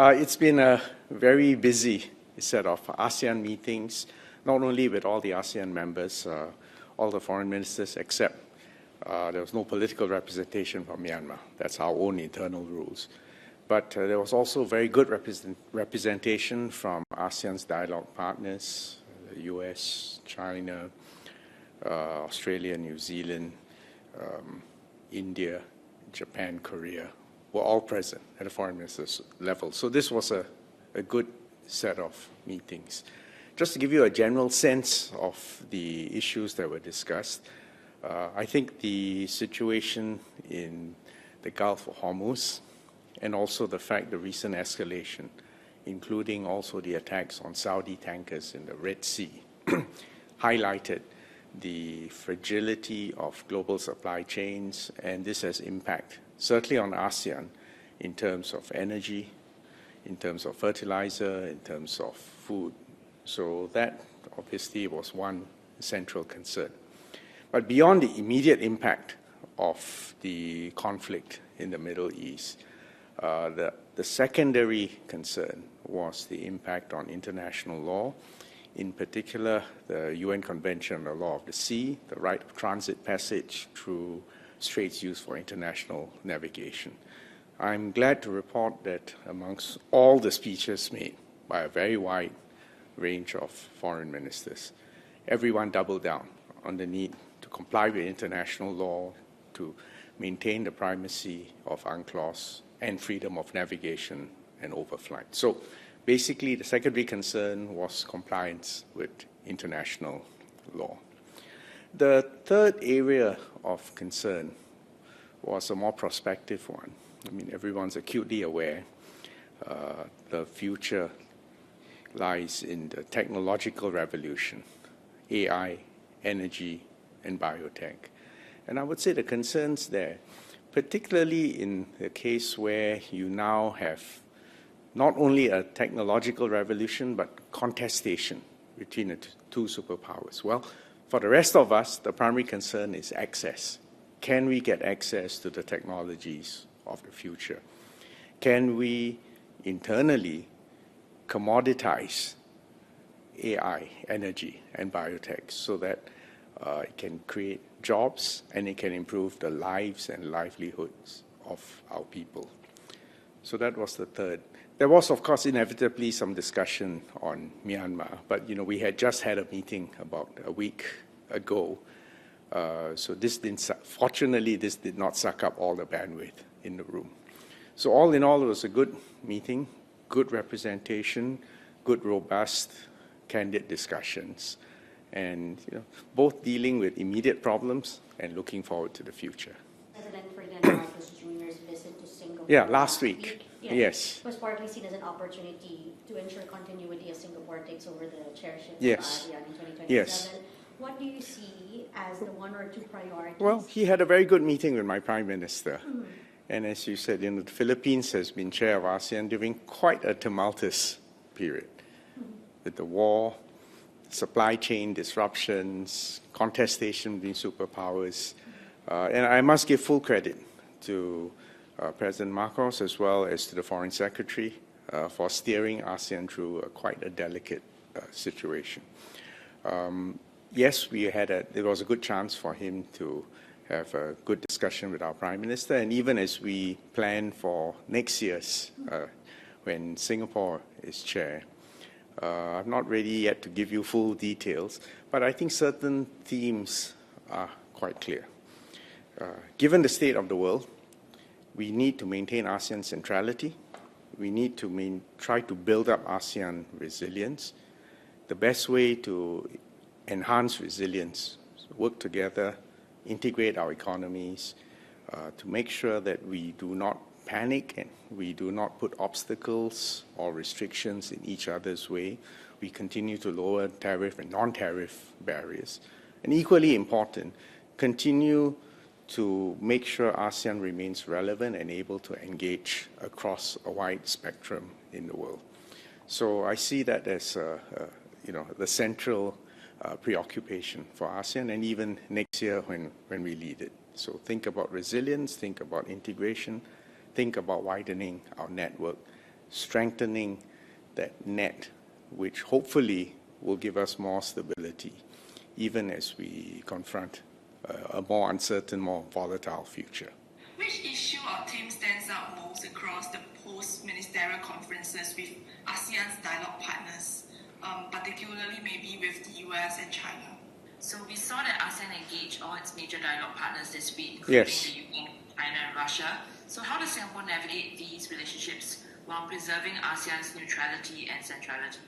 It's been a very busy set of ASEAN meetings, not only with all the ASEAN members, all the foreign ministers, except there was no political representation from Myanmar. That's our own internal rules. But there was also very good representation from ASEAN's dialogue partners, the US, China, Australia, New Zealand, India, Japan, Korea, were all present at the foreign ministers level. So this was a good set of meetings. Just to give you a general sense of the issues that were discussed, I think the situation in the Gulf of Hormuz, and also the fact the recent escalation, including also the attacks on Saudi tankers in the Red Sea, highlighted the fragility of global supply chains, and this has impact certainly on ASEAN in terms of energy, in terms of fertilizer, in terms of food. So that obviously was one central concern. But beyond the immediate impact of the conflict in the Middle East, the secondary concern was the impact on international law, in particular the UN Convention on the Law of the Sea, the right of transit passage through straits used for international navigation. I'm glad to report that amongst all the speeches made by a very wide range of foreign ministers, everyone doubled down on the need to comply with international law, to maintain the primacy of UNCLOS and freedom of navigation and overflight. So basically, the secondary concern was compliance with international law. The third area of concern was a more prospective one. I mean, everyone's acutely aware the future lies in the technological revolution, AI, energy, and biotech. And I would say the concerns there, particularly in the case where you now have not only a technological revolution, but contestation between the two superpowers. Well, for the rest of us, the primary concern is access. Can we get access to the technologies of the future? Can we internally commoditize AI, energy, and biotech so that it can create jobs and it can improve the lives and livelihoods of our people? So that was the third. There was, of course, inevitably some discussion on Myanmar, but we had just had a meeting about a week ago, so fortunately, this did not suck up all the bandwidth in the room. So all in all, it was a good meeting, good representation, good, robust, candid discussions, and both dealing with immediate problems and looking forward to the future. President Ferdinand Marcos Jr.'s visit to Singapore. Yeah, last week. Yes. Was partly seen as an opportunity to ensure continuity as Singapore takes over the chairship of Yes. ASEAN in 2027. Yes. What do you see as the one or two priorities? Well, he had a very good meeting with my Prime Minister. And as you said, the Philippines has been chair of ASEAN during quite a tumultuous period with the war, supply chain disruptions, contestation between superpowers. And I must give full credit to President Marcos as well as to the Foreign Secretary for steering ASEAN through quite a delicate situation. Yes, there was a good chance for him to have a good discussion with our Prime Minister, and even as we plan for next year's, when Singapore is chair, I'm not ready yet to give you full details, but I think certain themes are quite clear. Given the state of the world, we need to maintain ASEAN centrality. We need to try to build up ASEAN resilience. The best way to enhance resilience, work together, integrate our economies, to make sure that we do not panic and we do not put obstacles or restrictions in each other's way. We continue to lower tariff and non-tariff barriers. And equally important, continue to make sure ASEAN remains relevant and able to engage across a wide spectrum in the world. So I see that as the central preoccupation for ASEAN, and even next year when we lead it. So think about resilience, think about integration, think about widening our network, strengthening that net, which hopefully will give us more stability, even as we confront a more uncertain, more volatile future. Which issue or theme stands out most across the post-ministerial conferences with ASEAN's dialogue partners, particularly maybe with the US and China? So we saw that ASEAN engaged all its major dialogue partners this week, including Yes. the UK, China, and Russia. So how does Singapore navigate these relationships while preserving ASEAN's neutrality and centrality?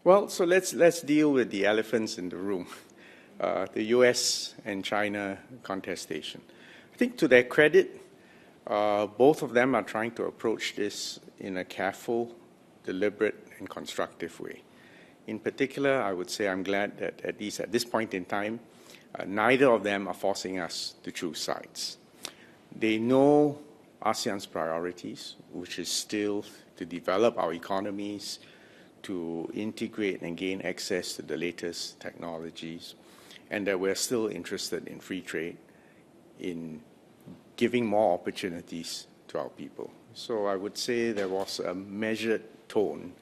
Well, so let's deal with the elephants in the room, the US and China contestation. I think to their credit, both of them are trying to approach this in a careful, deliberate, and constructive way. In particular, I would say I'm glad that at least at this point in time, neither of them are forcing us to choose sides. They know ASEAN's priorities, which is still to develop our economies, to integrate and gain access to the latest technologies, and that we're still interested in free trade, in giving more opportunities to our people. So I would say there was a measured tone,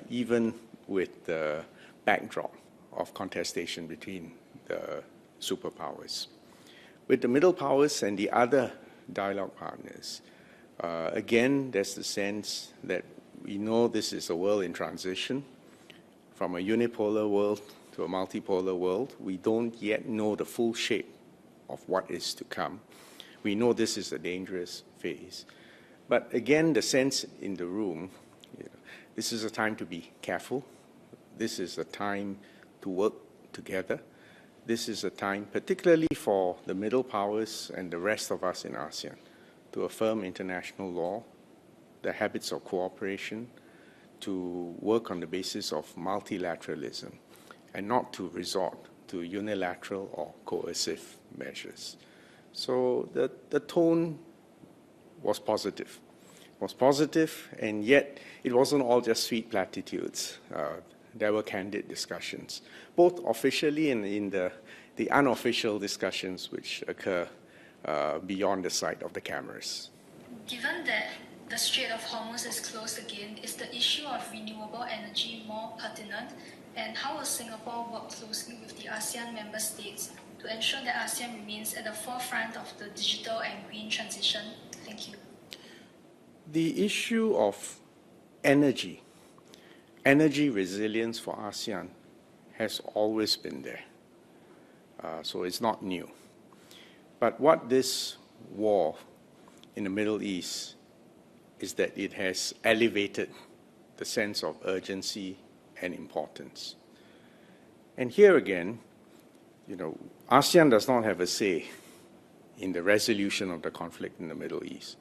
even with the backdrop of contestation between the superpowers. With the middle powers and the other dialogue partners, again, there's the sense that we know this is a world in transition from a unipolar world to a multipolar world. We don't yet know the full shape of what is to come. We know this is a dangerous phase. But again, the sense in the room, this is a time to be careful. This is a time to work together. This is a time, particularly for the middle powers and the rest of us in ASEAN, to affirm international law, the habits of cooperation, to work on the basis of multilateralism, and not to resort to unilateral or coercive measures. So the tone was positive. And yet it wasn't all just sweet platitudes. There were candid discussions, both officially and in the unofficial discussions which occur beyond the sight of the cameras. Given that the Strait of Hormuz is closed again, is the issue of renewable energy more pertinent? And how will Singapore work closely with the ASEAN member states to ensure that ASEAN remains at the forefront of the digital and green transition? Thank you. The issue of energy resilience for ASEAN has always been there. So it's not new. But what this war in the Middle East is that it has elevated the sense of urgency and importance. And here again, ASEAN does not have a say in the resolution of the conflict in the Middle East.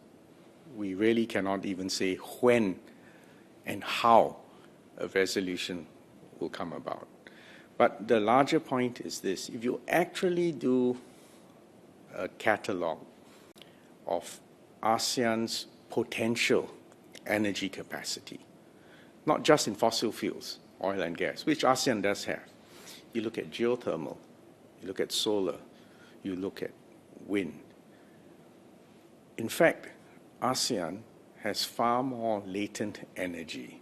We really cannot even say when and how a resolution will come about. But the larger point is this: if you actually do a catalogue of ASEAN's potential energy capacity, not just in fossil fuels, oil and gas, which ASEAN does have. You look at geothermal, you look at solar, you look at wind. In fact, ASEAN has far more latent energy,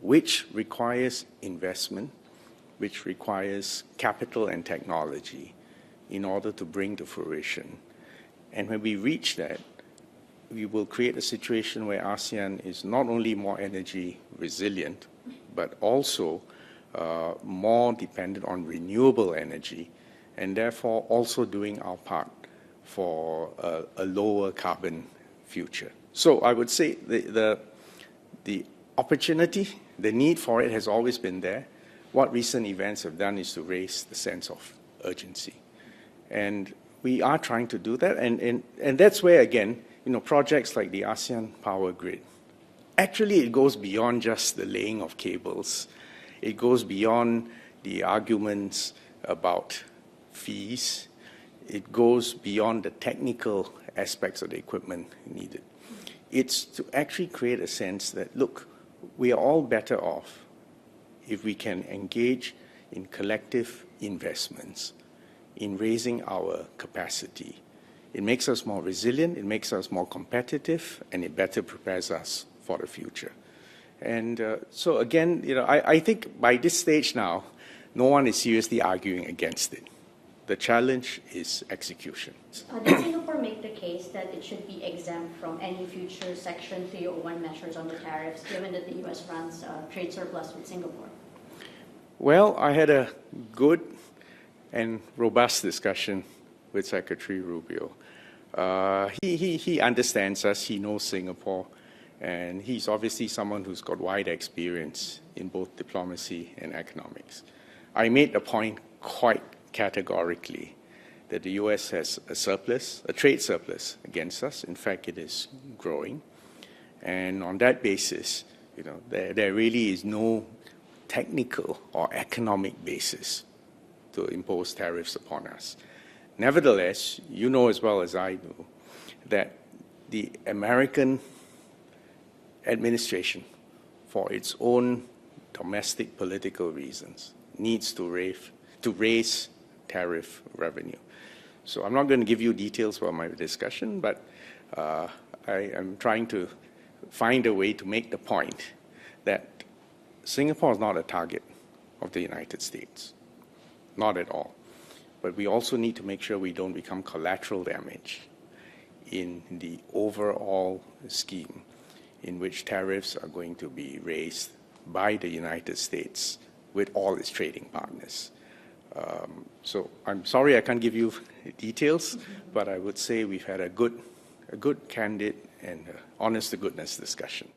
which requires investment, which requires capital and technology in order to bring to fruition. And when we reach that, we will create a situation where ASEAN is not only more energy resilient, but also more dependent on renewable energy, and therefore also doing our part for a lower carbon future. So I would say the opportunity, the need for it has always been there. What recent events have done is to raise the sense of urgency. And we are trying to do that, and that's where, again, projects like the ASEAN Power Grid, actually it goes beyond just the laying of cables. It goes beyond the arguments about fees. It goes beyond the technical aspects of the equipment needed. It's to actually create a sense that, look, we are all better off if we can engage in collective investments, in raising our capacity, It makes us more resilient, it makes us more competitive, and it better prepares us for the future. And so again, I think by this stage now, no one is seriously arguing against it. The challenge is execution. Does Singapore make the case that it should be exempt from any future Section 301 measures on the tariffs, given that the U.S. runs trade surplus with Singapore? Well, I had a good and robust discussion with Secretary Rubio. He understands us, he knows Singapore, and he's obviously someone who's got wide experience in both diplomacy and economics. I made the point quite categorically that the U.S. has a surplus, a trade surplus against us. In fact, it is growing. And on that basis, there really is no technical or economic basis to impose tariffs upon us. Nevertheless, you know as well as I do that the American administration, for its own domestic political reasons, needs to raise tariff revenue. So I'm not going to give you details about my discussion, but I am trying to find a way to make the point that Singapore is not a target of the United States, not at all. But we also need to make sure we don't become collateral damage in the overall scheme in which tariffs are going to be raised by the United States with all its trading partners. So I'm sorry I can't give you details, but I would say we've had a good, candid, and honest-to-goodness discussion.